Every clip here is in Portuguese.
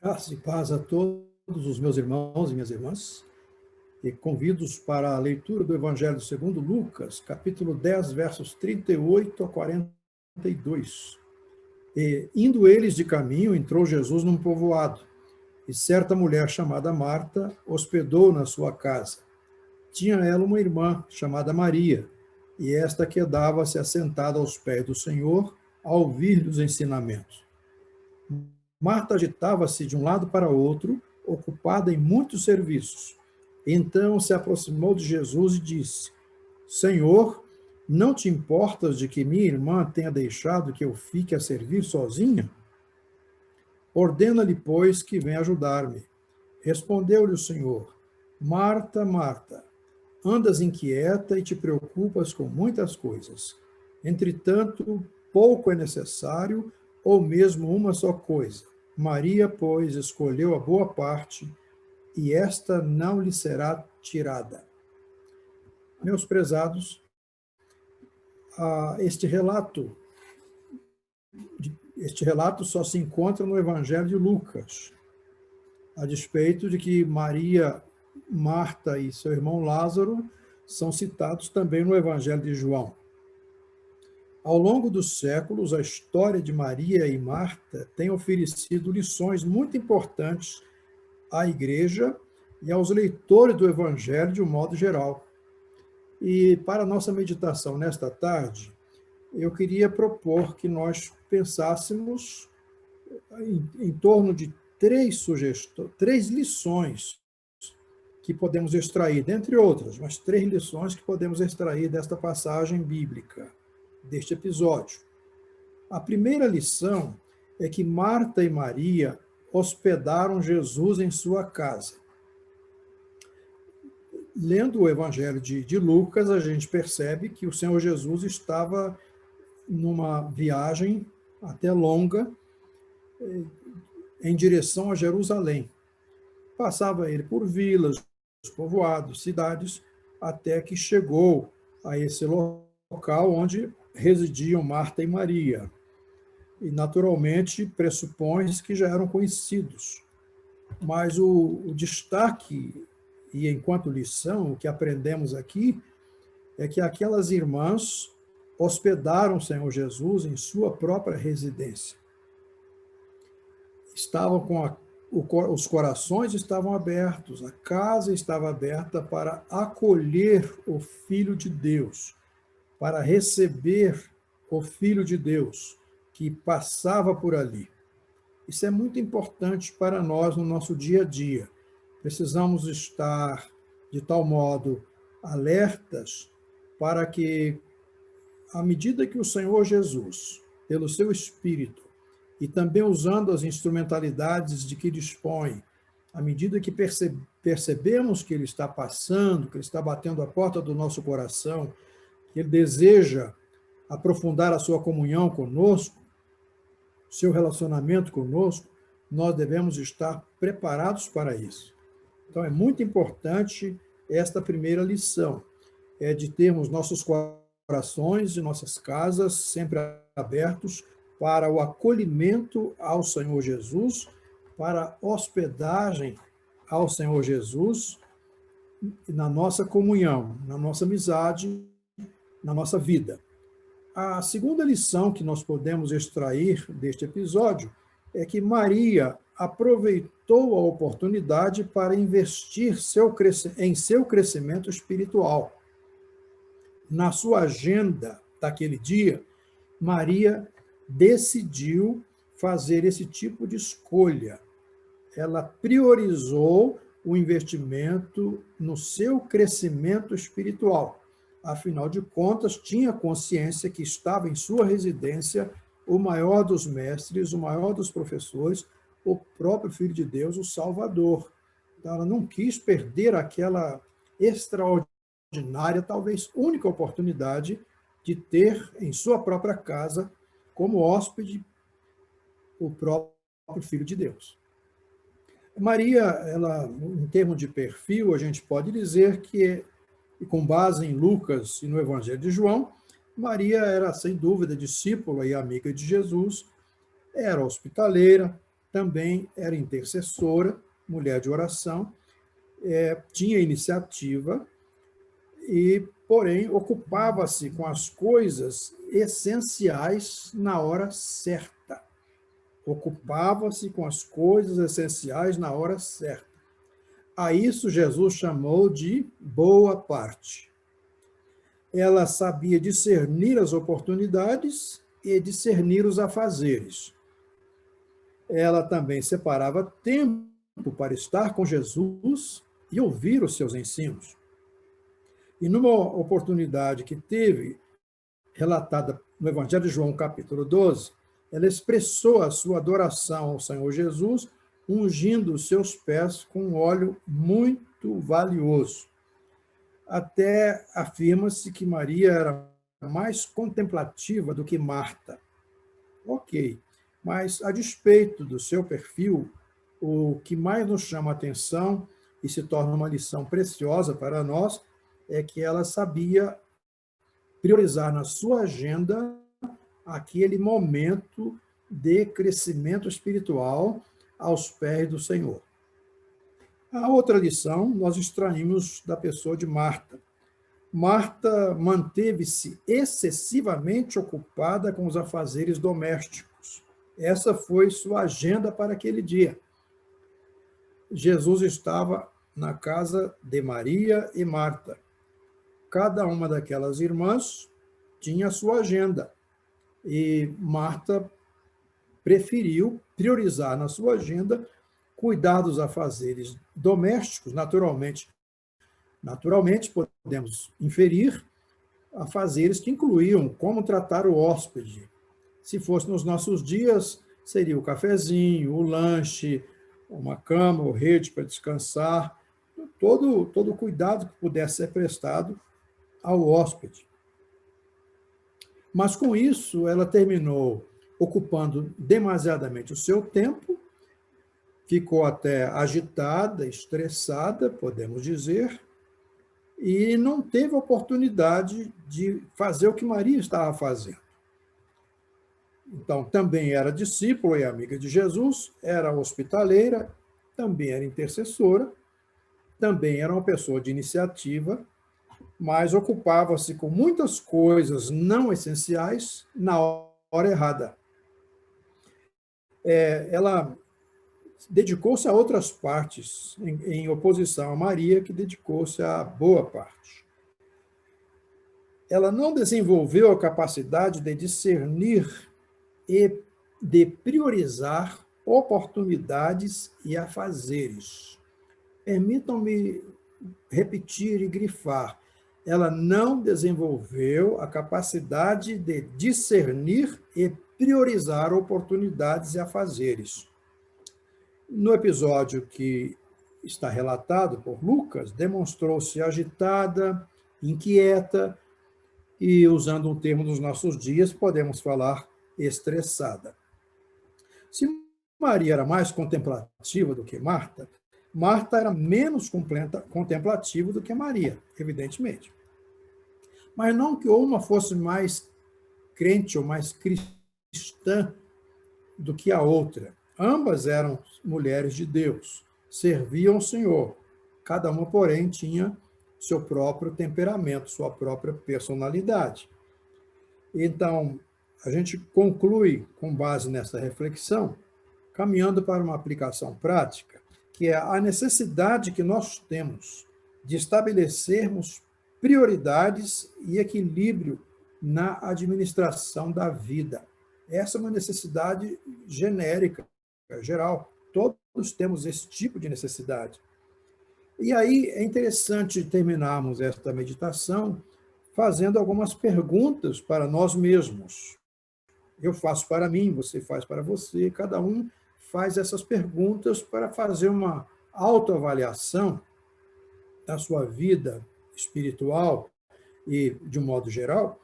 Graça e paz a todos os meus irmãos e minhas irmãs, e convido-os para a leitura do Evangelho segundo Lucas, capítulo 10, versos 38 a 42. Indo eles de caminho, entrou Jesus num povoado, e certa mulher chamada Marta hospedou na sua casa. Tinha ela uma irmã chamada Maria, e esta quedava-se assentada aos pés do Senhor, a ouvir-lhe os ensinamentos. Marta agitava-se de um lado para outro, ocupada em muitos serviços. Então se aproximou de Jesus e disse: Senhor, não te importas de que minha irmã tenha deixado que eu fique a servir sozinha? Ordena-lhe, pois, que venha ajudar-me. Respondeu-lhe o Senhor: Marta, Marta, andas inquieta e te preocupas com muitas coisas. Entretanto, pouco é necessário, ou mesmo uma só coisa. Maria, pois, escolheu a boa parte, e esta não lhe será tirada. Meus prezados, este relato só se encontra no Evangelho de Lucas, a despeito de que Maria, Marta e seu irmão Lázaro são citados também no Evangelho de João. Ao longo dos séculos, a história de Maria e Marta tem oferecido lições muito importantes à Igreja e aos leitores do Evangelho de um modo geral. E para a nossa meditação nesta tarde, eu queria propor que nós pensássemos em torno de três lições que podemos extrair, dentre outras, mas 3 lições que podemos extrair desta passagem bíblica, deste episódio. A primeira lição é que Marta e Maria hospedaram Jesus em sua casa. Lendo o Evangelho de Lucas, a gente percebe que o Senhor Jesus estava numa viagem até longa em direção a Jerusalém. Passava ele por vilas, povoados, cidades, até que chegou a esse local onde residiam Marta e Maria. E, naturalmente, pressupõe-se que já eram conhecidos. Mas o destaque, e enquanto lição, o que aprendemos aqui, é que aquelas irmãs hospedaram o Senhor Jesus em sua própria residência. Estavam os corações estavam abertos, a casa estava aberta para acolher o Filho de Deus, para receber o Filho de Deus que passava por ali. Isso é muito importante para nós no nosso dia a dia. Precisamos estar de tal modo alertas para que, à medida que o Senhor Jesus, pelo seu Espírito, e também usando as instrumentalidades de que dispõe, à medida que percebemos que Ele está passando, que Ele está batendo a porta do nosso coração, que Ele deseja aprofundar a sua comunhão conosco, seu relacionamento conosco, nós devemos estar preparados para isso. Então, é muito importante esta primeira lição, é de termos nossos corações e nossas casas sempre abertos para o acolhimento ao Senhor Jesus, para a hospedagem ao Senhor Jesus na nossa comunhão, na nossa amizade, na nossa vida. A segunda lição que nós podemos extrair deste episódio é que Maria aproveitou a oportunidade para investir em seu crescimento espiritual. Na sua agenda daquele dia, Maria decidiu fazer esse tipo de escolha. Ela priorizou o investimento no seu crescimento espiritual. Afinal de contas, tinha consciência que estava em sua residência o maior dos mestres, o maior dos professores, o próprio Filho de Deus, o Salvador. Então, ela não quis perder aquela extraordinária, talvez única oportunidade de ter em sua própria casa, como hóspede, o próprio Filho de Deus. Maria, ela, em termos de perfil, a gente pode dizer que, com base em Lucas e no Evangelho de João, Maria era, sem dúvida, discípula e amiga de Jesus, era hospitaleira, também era intercessora, mulher de oração, tinha iniciativa e, porém, ocupava-se com as coisas essenciais na hora certa. Ocupava-se com as coisas essenciais na hora certa. A isso Jesus chamou de boa parte. Ela sabia discernir as oportunidades e discernir os afazeres. Ela também separava tempo para estar com Jesus e ouvir os seus ensinos. E numa oportunidade que teve, relatada no Evangelho de João, capítulo 12, ela expressou a sua adoração ao Senhor Jesus, ungindo os seus pés com um óleo muito valioso. Até afirma-se que Maria era mais contemplativa do que Marta. Ok, mas a despeito do seu perfil, o que mais nos chama a atenção e se torna uma lição preciosa para nós é que ela sabia priorizar na sua agenda aquele momento de crescimento espiritual aos pés do Senhor. A outra lição nós extraímos da pessoa de Marta. Marta manteve-se excessivamente ocupada com os afazeres domésticos. Essa foi sua agenda para aquele dia. Jesus estava na casa de Maria e Marta. Cada uma daquelas irmãs tinha a sua agenda. E Marta preferiu priorizar na sua agenda cuidar dos afazeres domésticos, naturalmente podemos inferir afazeres que incluíam como tratar o hóspede. Se fosse nos nossos dias, seria o cafezinho, o lanche, uma cama ou rede para descansar, todo o cuidado que pudesse ser prestado ao hóspede. Mas com isso, ela terminou ocupando demasiadamente o seu tempo, ficou até agitada, estressada, podemos dizer, e não teve oportunidade de fazer o que Maria estava fazendo. Então, também era discípula e amiga de Jesus, era hospitaleira, também era intercessora, também era uma pessoa de iniciativa, mas ocupava-se com muitas coisas não essenciais na hora errada. Ela dedicou-se a outras partes, em oposição a Maria, que dedicou-se à boa parte. Ela não desenvolveu a capacidade de discernir e de priorizar oportunidades e afazeres. Permitam-me repetir e grifar. Ela não desenvolveu a capacidade de discernir e priorizar oportunidades e afazeres. No episódio que está relatado por Lucas, demonstrou-se agitada, inquieta e, usando um termo dos nossos dias, podemos falar estressada. Se Maria era mais contemplativa do que Marta, Marta era menos contemplativa do que Maria, evidentemente. Mas não que uma fosse mais crente ou mais cristã do que a outra. Ambas eram mulheres de Deus, serviam ao Senhor. Cada uma, porém, tinha seu próprio temperamento, sua própria personalidade. Então, a gente conclui, com base nessa reflexão, caminhando para uma aplicação prática, que é a necessidade que nós temos de estabelecermos prioridades e equilíbrio na administração da vida. Essa é uma necessidade genérica, geral. Todos temos esse tipo de necessidade. E aí é interessante terminarmos esta meditação fazendo algumas perguntas para nós mesmos. Eu faço para mim, você faz para você, cada um faz essas perguntas para fazer uma autoavaliação da sua vida espiritual e de um modo geral,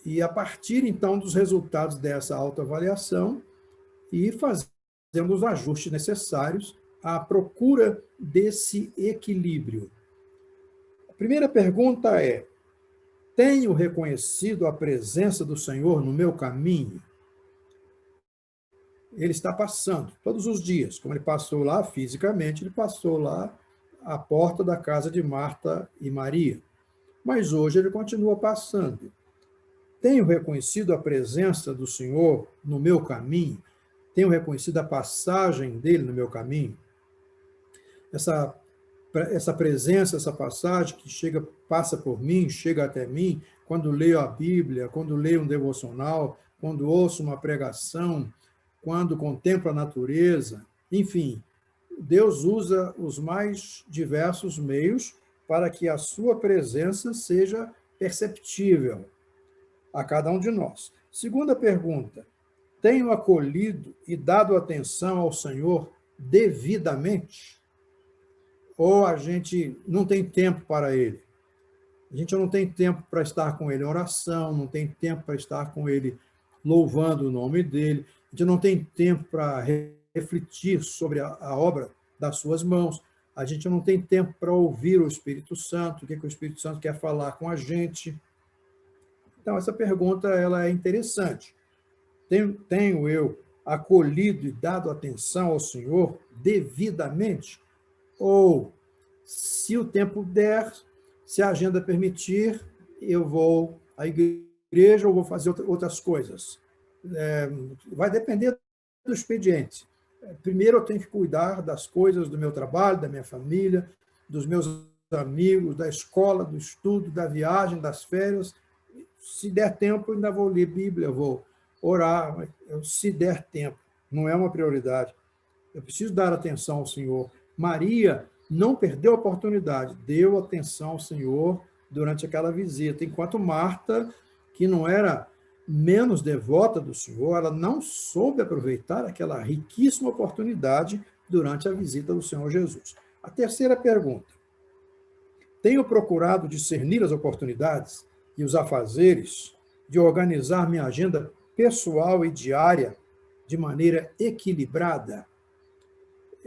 e a partir então dos resultados dessa autoavaliação e fazendo os ajustes necessários à procura desse equilíbrio. A primeira pergunta é: tenho reconhecido a presença do Senhor no meu caminho? ele está passando todos os dias. Como ele passou lá fisicamente, ele passou lá à porta da casa de Marta e Maria. Mas hoje ele continua passando. Tenho reconhecido a presença do Senhor no meu caminho? Tenho reconhecido a passagem dele no meu caminho? Essa presença, essa passagem que passa por mim, chega até mim, quando leio a Bíblia, quando leio um devocional, quando ouço uma pregação, quando contemplo a natureza, enfim, Deus usa os mais diversos meios para que a sua presença seja perceptível a cada um de nós. Segunda pergunta: tenho acolhido e dado atenção ao Senhor devidamente? Ou a gente não tem tempo para ele? A gente não tem tempo para estar com ele em oração, não tem tempo para estar com ele louvando o nome dele, a gente não tem tempo para refletir sobre a obra das suas mãos, a gente não tem tempo para ouvir o Espírito Santo, o que o Espírito Santo quer falar com a gente. Então, essa pergunta ela é interessante. Tenho eu acolhido e dado atenção ao Senhor devidamente? Ou, se o tempo der, se a agenda permitir, eu vou à igreja ou vou fazer outras coisas. Vai depender do expediente. Primeiro, eu tenho que cuidar das coisas do meu trabalho, da minha família, dos meus amigos, da escola, do estudo, da viagem, das férias. Se der tempo, eu ainda vou ler Bíblia, vou orar, se der tempo. Não é uma prioridade. Eu preciso dar atenção ao Senhor. Maria não perdeu a oportunidade, deu atenção ao Senhor durante aquela visita, enquanto Marta, que não era menos devota do Senhor, ela não soube aproveitar aquela riquíssima oportunidade durante a visita do Senhor Jesus. A terceira pergunta: tenho procurado discernir as oportunidades e os afazeres de organizar minha agenda pessoal e diária de maneira equilibrada?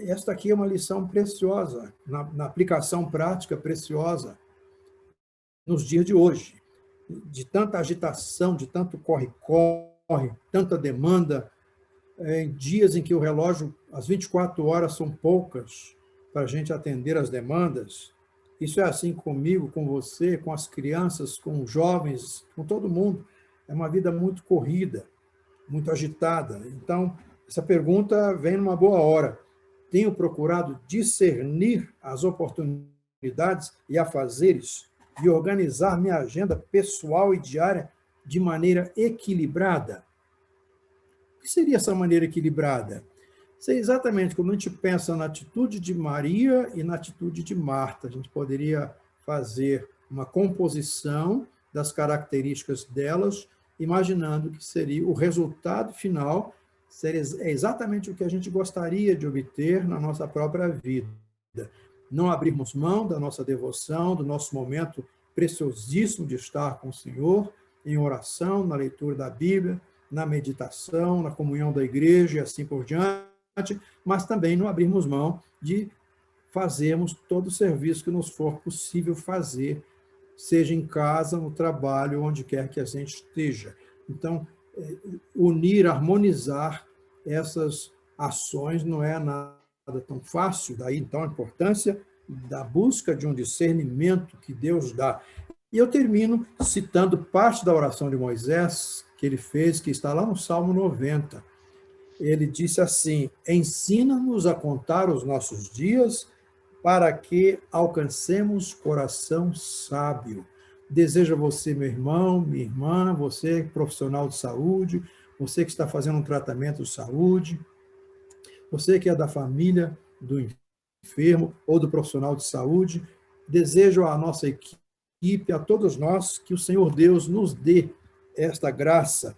Esta aqui é uma lição preciosa, na aplicação prática preciosa nos dias de hoje, de tanta agitação, de tanto corre-corre, tanta demanda, em dias em que o relógio, as 24 horas são poucas para a gente atender as demandas. Isso é assim comigo, com você, com as crianças, com os jovens, com todo mundo. É uma vida muito corrida, muito agitada. Então, essa pergunta vem numa boa hora. Tenho procurado discernir as oportunidades e afazeres e organizar minha agenda pessoal e diária de maneira equilibrada. O que seria essa maneira equilibrada? Seria exatamente quando a gente pensa na atitude de Maria e na atitude de Marta. A gente poderia fazer uma composição das características delas, imaginando que seria o resultado final, seria exatamente o que a gente gostaria de obter na nossa própria vida. Não abrirmos mão da nossa devoção, do nosso momento preciosíssimo de estar com o Senhor, em oração, na leitura da Bíblia, na meditação, na comunhão da igreja e assim por diante, mas também não abrirmos mão de fazermos todo o serviço que nos for possível fazer, seja em casa, no trabalho, onde quer que a gente esteja. Então, unir, harmonizar essas ações não é nada tão fácil, daí então a importância da busca de um discernimento que Deus dá. E eu termino citando parte da oração de Moisés, que ele fez, que está lá no Salmo 90. Ele disse assim: ensina-nos a contar os nossos dias para que alcancemos coração sábio. Desejo a você, meu irmão, minha irmã, você profissional de saúde, você que está fazendo um tratamento de saúde, você que é da família do enfermo ou do profissional de saúde, desejo à nossa equipe, a todos nós, que o Senhor Deus nos dê esta graça,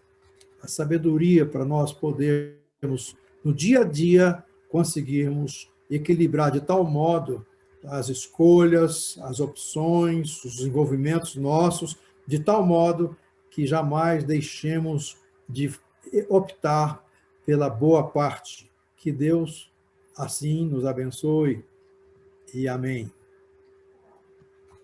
a sabedoria para nós podermos, no dia a dia, conseguirmos equilibrar de tal modo as escolhas, as opções, os desenvolvimentos nossos, de tal modo que jamais deixemos de optar pela boa parte. Que Deus assim nos abençoe e amém.